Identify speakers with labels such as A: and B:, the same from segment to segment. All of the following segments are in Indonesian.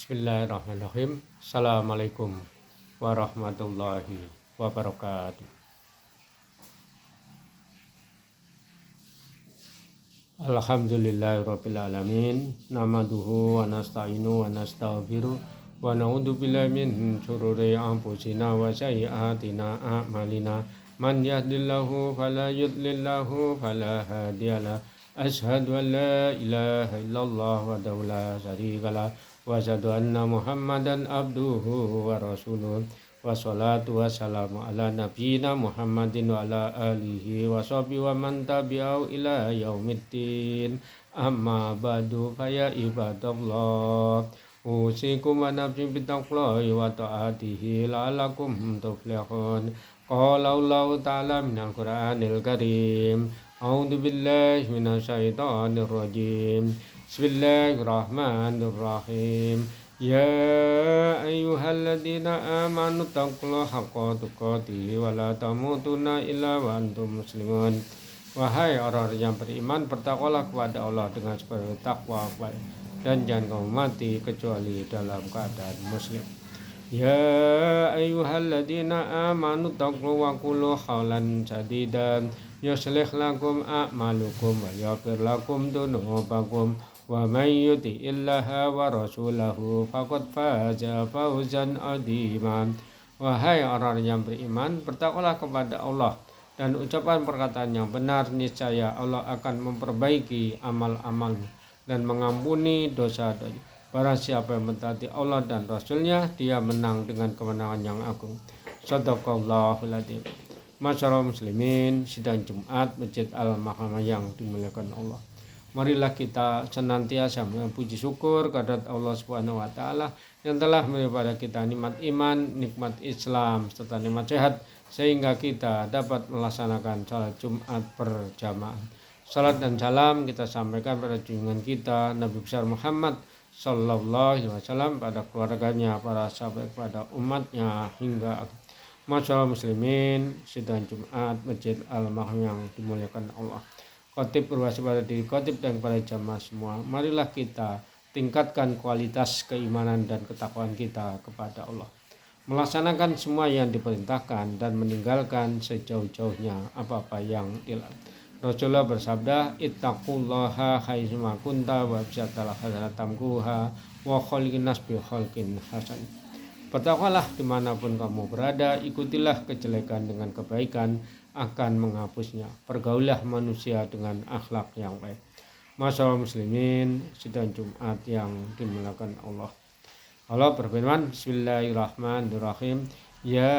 A: Bismillahirrahmanirrahim. Assalamualaikum warahmatullahi wabarakatuh. Alhamdulillahirabbil alamin. Namaduhu wa nasta'inu wa nastaghfiruh wa na'udzu billahi min syururi anfusina wa sayyi'atina a'malina. Man yahdihillahu fala yudlillahu fala hadiyalah. Asyhadu an la ilaha illallah wahdahu la syarikalah wa asyhadu anna Muhammadan abduhu wa rasuluh. Wassalatu wassalamu ala nabiyyina Muhammadin wa ala alihi wa sahbihi wa man tabi'ahu ila yaumiddin. Amma ba'du fa ya ibadallah, usikum wa nafsi bittaqwallahi wa ta'atihi la'allakum tuflihun. Qala Allah ta'ala minal Qur'anil Karim. A'udzu billahi minasyaitonir rajim. Bismillahirrahmanirrahim. Ya ayyuhalladzina amanu taqullaha haqqa tuqatih wa la tamutunna illa wa antum muslimun. Wahai orang yang beriman, bertakwalah kepada Allah dengan sepenuh takwa dan jangan kamu mati kecuali dalam keadaan muslim. Ya ayyuhalladzina amanu taqullaha wa qulu qawlan sadidan yuslih lakum a'malukum wa yaghfir lakum dzunubakum wa may yuti'illaha wa rasulahu faqad faza fawzan 'adziman. Wahai orang yang beriman, bertakwalah kepada Allah dan ucapan perkataan yang benar, niscaya Allah akan memperbaiki amal-amalmu dan mengampuni dosa-dosa. Barang siapa yang mentaati Allah dan Rasulnya, dia menang dengan kemenangan yang agung. Shadaqallahul adzim. Masyaallah muslimin, sidang Jumat Masjid Al-Mahkamah yang dimuliakan Allah. Marilah kita senantiasa memuji syukur kehadirat Allah Subhanahu wa taala yang telah memberi pada kita nikmat iman, nikmat Islam serta nikmat sehat sehingga kita dapat melaksanakan salat Jumat berjamaah. Salat dan salam kita sampaikan pada junjungan kita Nabi besar Muhammad sallallahu alaihi wasallam, pada keluarganya, para sahabat, pada umatnya hingga masyaallah muslimin sidang Jumat Masjid Al-Mahkamah yang dimuliakan Allah. Khatib berwasiat pada diri khatib dan kepada jamaah semua, marilah kita tingkatkan kualitas keimanan dan ketakwaan kita kepada Allah, melaksanakan semua yang diperintahkan dan meninggalkan sejauh-jauhnya apa-apa yang dilarang. Rasulullah bersabda, ittaqullaha haitsuma kunta wa bisatal hasanatamkuha wa khaliqin nas bi khalqin hasan. Bertakwalah dimanapun kamu berada, ikutilah kejelekan dengan kebaikan, akan menghapusnya. Pergaulilah manusia dengan akhlak yang baik. Masyaallah muslimin, sidang Jumat yang dimuliakan Allah. Allah berfirman, Bismillahirrahmanirrahim. Ya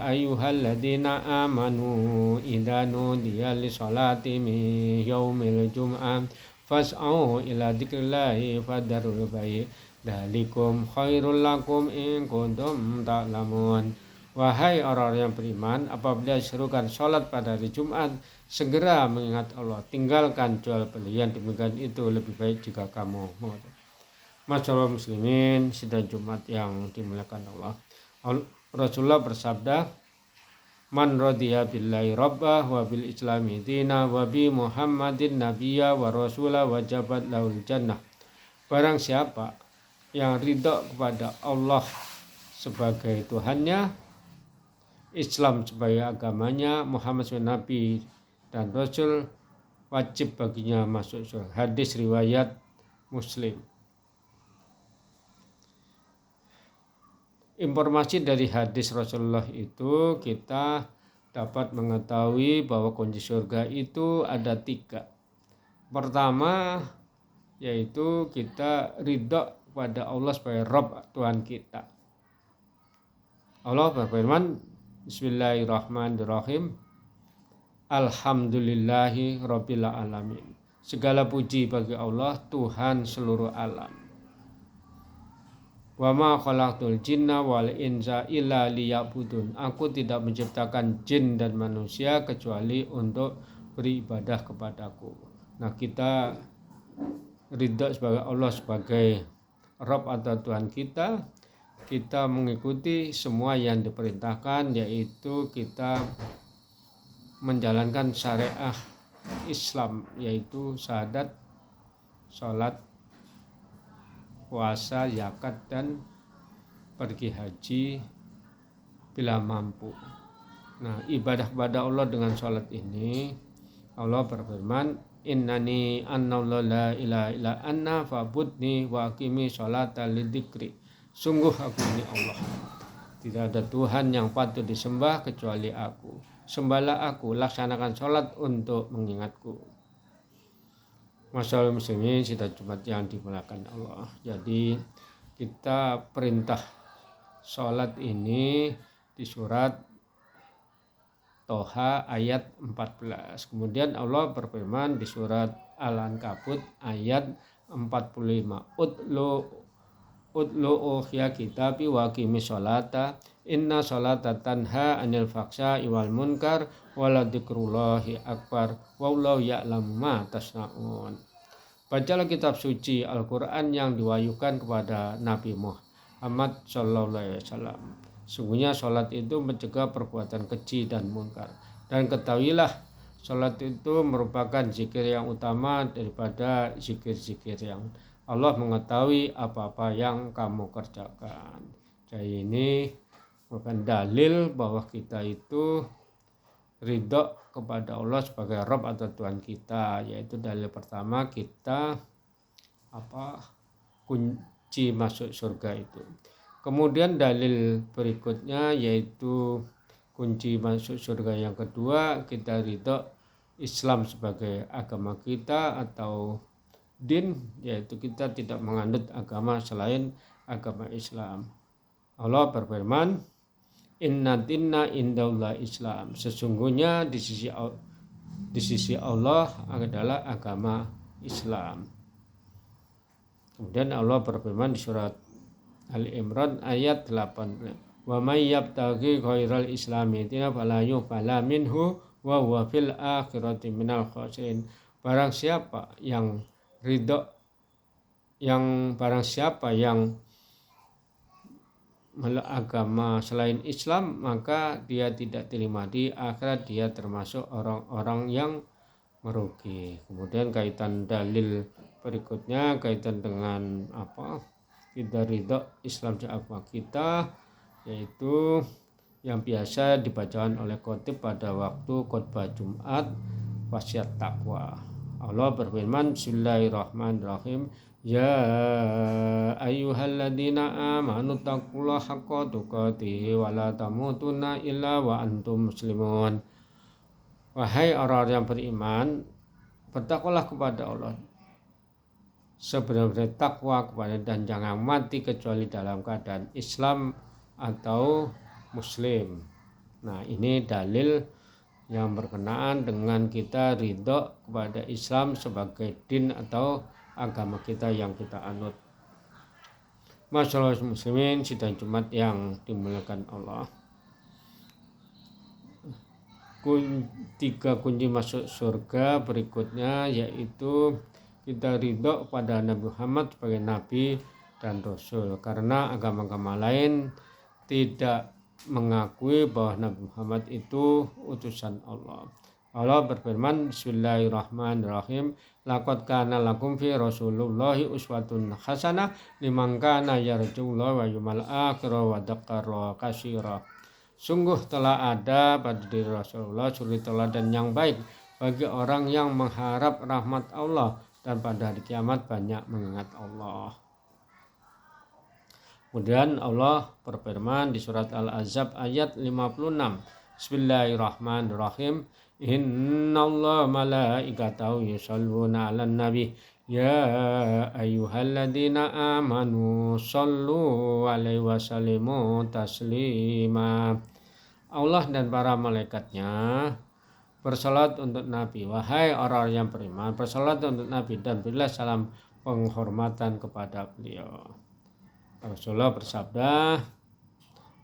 A: ayyuhalladzina amanu idza nudiya lis-sholati min yaumil jum'ah fas'au ila dzikrillahi fadarul bai' dzalikum khairul lakum in kuntum ta'lamun. Wahai orang yang beriman, apabila diserukan sholat pada hari Jumat, segera mengingat Allah, tinggalkan jual beli, yang demikian itu lebih baik jika kamu mengetahui. Masyaallah muslimin, sidang Jumat yang dimuliakan Allah. Rasulullah bersabda, man radiya billahi rabbah wa bil islami dina wa bi Muhammadin nabiyya wa rasulah wajabat lahul jannah. Barang siapa yang ridha kepada Allah sebagai Tuhannya, Islam sebagai agamanya, Muhammad sebagai Nabi dan Rasul, wajib baginya masuk surga. Hadis riwayat Muslim. Informasi dari hadis Rasulullah itu kita dapat mengetahui bahwa kunci surga itu ada 3. Pertama, yaitu kita ridha kepada Allah sebagai Rabb, Tuhan kita. Allah berfirman, Bismillahirrahmanirrahim. Alhamdulillahi rabbil alamin. Segala puji bagi Allah, Tuhan seluruh alam. Wa ma khalaqtul jinna wal insa illa liya'budun. Aku tidak menciptakan jin dan manusia kecuali untuk beribadah kepadaku. Nah, kita ridha sebagai Allah sebagai Rabb atau Tuhan kita. Kita mengikuti semua yang diperintahkan, yaitu kita menjalankan syariah Islam, yaitu syahadat, sholat, puasa, zakat, dan pergi haji bila mampu. Nah, ibadah kepada Allah dengan sholat ini, Allah berfirman, innani annallahu la ilaha illa anna fa'budni wa aqimi sholata lidzikri. Sungguh aku ini Allah, tidak ada Tuhan yang patut disembah kecuali aku. Sembahlah aku, laksanakan sholat untuk mengingatku. Masyaallah muslimin sidang Jumat yang dimuliakan Allah. Jadi kita perintah sholat ini di surat Toha ayat 14. Kemudian Allah berfirman di surat Al-Ankabut ayat 45. Utlu ukhya kitabi wa qimis sholata inna sholata tanha anil faksha'i wal munkar wala dzikrullahi akbar wallahu ya'lamu ma tasna'un. Bacalah kitab suci Al-Quran yang diwahyukan kepada Nabi Muhammad SAW. Sungguhnya sholat itu mencegah perbuatan keji dan munkar. Dan ketahuilah sholat itu merupakan zikir yang utama daripada zikir-zikir yang Allah mengetahui apa-apa yang kamu kerjakan. Jadi ini merupakan dalil bahwa kita itu ridho kepada Allah sebagai Rabb atau Tuhan kita, yaitu dalil pertama kita kunci masuk surga itu. Kemudian dalil berikutnya yaitu kunci masuk surga yang kedua, kita ridho Islam sebagai agama kita atau din, yaitu kita tidak menganut agama selain agama Islam. Allah berfirman, inna dinna indallah Islam. Sesungguhnya di sisi Allah adalah agama Islam. Kemudian Allah berfirman di surat Ali Imran ayat 8. Wa may yabtaghi ghairal islami dinan fala yuqbala minhu wa huwa fil akhirati minal khasirin. Barang siapa yang agama selain Islam, maka dia tidak terima di akhirat, dia termasuk orang-orang yang merugi. Kemudian kaitan dalil berikutnya kaitan dengan kita ridho Islam agama kita, yaitu yang biasa dibacakan oleh khotib pada waktu khutbah Jumat, wasiat takwa. Allah berfirman, Bismillahirrahmanirrahim, ya ayyuhalladzina amanu taqullaha haqqa tuqatih wa la tamutunna illa wa antum muslimun. Wahai orang yang beriman, bertakwalah kepada Allah sebenar-benar takwa kepada, dan jangan mati kecuali dalam keadaan Islam atau Muslim. Nah, ini dalil yang berkenaan dengan kita ridho kepada Islam sebagai din atau agama kita yang kita anut. Masyaallah muslimin sidang Jumat yang dimuliakan Allah. Tiga kunci masuk surga berikutnya yaitu kita ridho pada Nabi Muhammad sebagai Nabi dan Rasul, karena agama-agama lain tidak mengakui bahwa Nabi Muhammad itu utusan Allah. Allah berfirman, Bismillahirrahmanirrahim, laqad kana lakum fi Rasulillahi uswatun hasanah liman kana yarjullaha wa yawmal akhir wa dzakara katsira. Sungguh telah ada pada diri Rasulullah suri teladan yang baik bagi orang yang mengharap rahmat Allah dan pada hari kiamat banyak mengingat Allah. Kemudian Allah berfirman di surat Al-Ahzab ayat 56. Bismillahirrahmanirrahim. Innallaha malaikatahu yusholluna 'alan nabi ya ayyuhalladzina amanu shollu 'alaihi wa sallimu taslima. Allah dan para malaikatnya bersalat untuk Nabi. Wahai orang yang beriman, bersalat untuk Nabi dan berilah salam penghormatan kepada beliau. Rasulullah bersabda,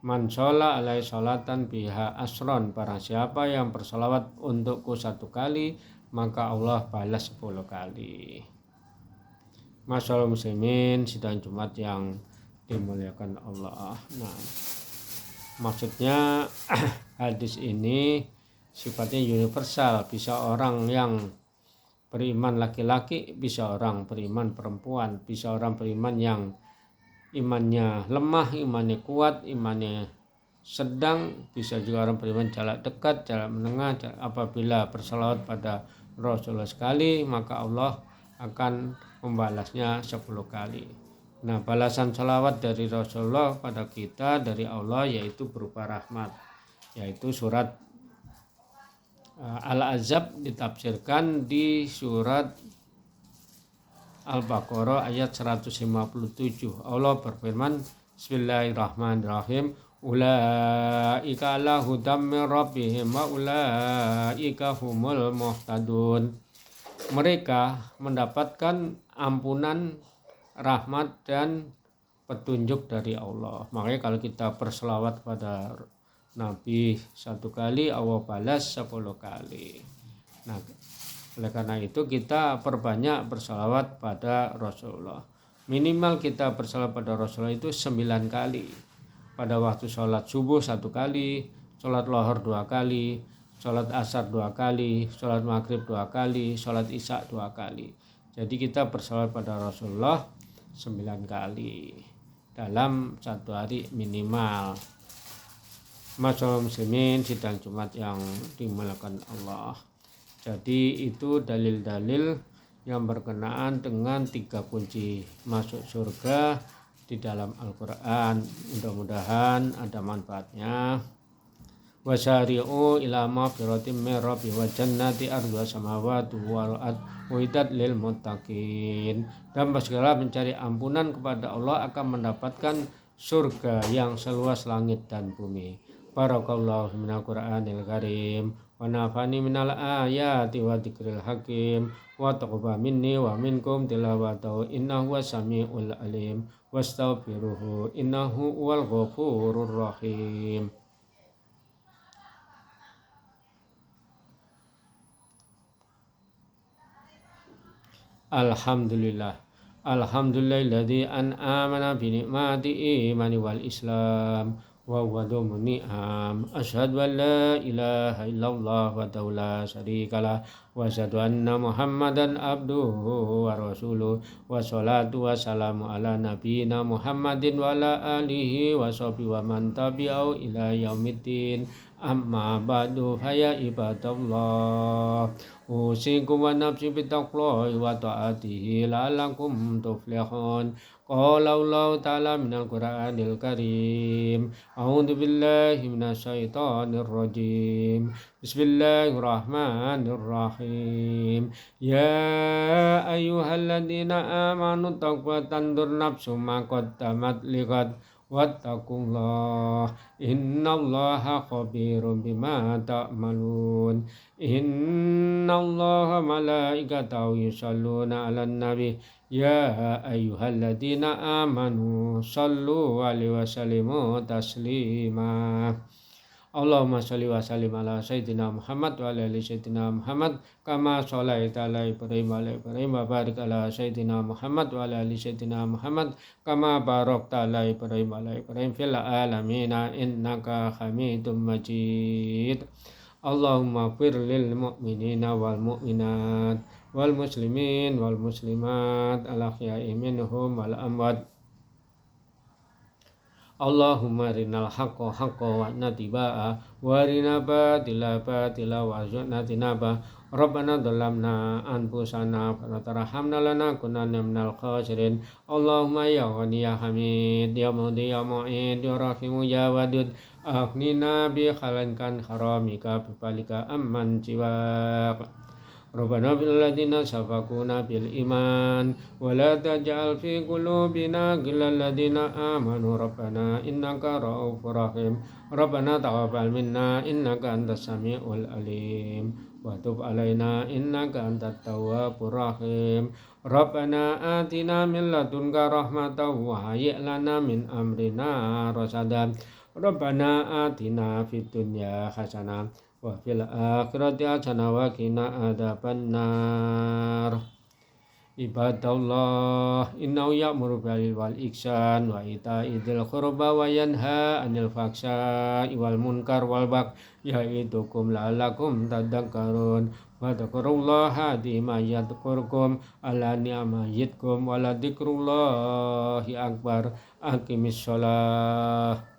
A: man sholla alaihi sholatan biha asron, barang siapa yang bersolawat untukku 1 kali, maka Allah balas 10 kali. Masyaallah muslimin sidang Jumat yang dimuliakan Allah. Nah, maksudnya hadis ini sifatnya universal, bisa orang yang beriman laki-laki, bisa orang beriman perempuan, bisa orang beriman yang imannya lemah, imannya kuat, imannya sedang, bisa juga orang beriman jarak dekat, jarak menengah. Apabila berselawat pada Rasulullah sekali, maka Allah akan membalasnya 10 kali. Nah, balasan salawat dari Rasulullah pada kita dari Allah yaitu berupa rahmat, yaitu surat Al-Ahzab ditafsirkan di surat Al-Baqarah ayat 157. Allah berfirman, Bismillahirrahmanirrahim, ulaika ala hudam min rabbihim wa ulaika humul muhtadun. Mereka mendapatkan ampunan, rahmat dan petunjuk dari Allah. Makanya kalau kita berselawat pada Nabi 1 kali, Allah balas 10 kali. Nah, oleh karena itu kita perbanyak berselawat pada Rasulullah. Minimal kita berselawat pada Rasulullah itu 9 kali. Pada waktu sholat subuh 1 kali, sholat lohor 2 kali, sholat asar 2 kali, sholat maghrib 2 kali, sholat isya 2 kali. Jadi kita berselawat pada Rasulullah 9 kali dalam 1 hari minimal. Masyaallah muslimin sidang Jumat yang dimuliakan Allah. Jadi itu dalil-dalil yang berkenaan dengan 3 kunci masuk surga di dalam Al-Quran. Mudah-mudahan ada manfaatnya. Wasari'u ila maghfiratin min rabbi wa jannati arduha samawati wal ard uiddat lil muttaqin. Dan bersegera mencari ampunan kepada Allah akan mendapatkan surga yang seluas langit dan bumi. Barakallahu minal Qur'anil karim wa nafani minal ayati wa dzikril hakim wa taqabbal minni wa minkum tilawatahu innahu was-sami'ul alim wastaghfiruhu innahu huwal ghafurur rahim. Alhamdulillah. Alhamdulillahilladzi an'amana bi ni'mati imani wal islam wa huwa dhamun ni'am. Asyhadu an la ilaha illallah wa la syarikalah wa asyhadu anna Muhammadan abduhu wa rasuluh wa salatu wa salamu ala nabiyyina Muhammadin wa ala alihi wa sahbihi wa man tabi'ahu ila yaumiddin. Amma ba'du faya ibadallah, usikum wa nafsi bittaqwallahi wa ta'atihi la'allakum tuflihun. Qala Allah ta'ala minal Qur'anil karim, a'udzu billahi minasyaitonir rajim. Bismillahirrahmanirrahim. Ya ayyuhalladzina amanu taqullaha tandur nafsum ma qaddamat lighad wattaqullah innallaha khabirum bima ta'malun. Innallaha malaikatahu yusholluna 'alan nabi ya ayyuhalladzina amanu shallu 'alaihi wa sallimu taslima. Allahumma sholli wa sallim ala sayyidina Muhammad wa ala ali sayyidina Muhammad kama sholaita ala Ibrahim wa ala Ibrahim wa barik ala sayyidina Muhammad wa ala ali sayyidina Muhammad kama barakta ala Ibrahim wa ala Ibrahim fil alamin innaka Hamidum Majid. Allahumma fir lil mu'minina wal mu'minat wal muslimin wal muslimat al ahya'i minhum wal amwat. Allahumma rinal haqqa haqqa wa natiba'a wa rina batila batila wa natinaba. Rabbana dhalamna anfusana wa tarhamna lana kunanna minal khasirin. Allahumma ya ghani ya hamid ya mudi ya mu'id ya rahimu ya wadud aghnina bi khalankan haramika bifalika amman jiwak. Rabbana fil ladzina sabaquna bil iman wa la taj'al fi qulubina ghillal ladzina amanu rabbana innaka ra'ufur rahim. Rabbana taqabbal minna innaka antas samiul alim wa tub alaina innaka antat tawwabur rahim. Rabbana atina min ladunka rahmatan wa hayyi' lana min amrina rasada. Rabbana atina fid dunya hasanah wa fil akhirati hasanah wa qina adzabannar. Ibadallah, innahu ya'muru bil wal ihsan wa ita'i dzil qurba wa yanha 'anil fahsya'i wal munkar wal baghi ya'idukum la'allakum tadhakkarun. Wadhkurullaha dima yadhkurkum ala ni'ma yidkum Waladzikrullahi akbar. Aqimis sholah.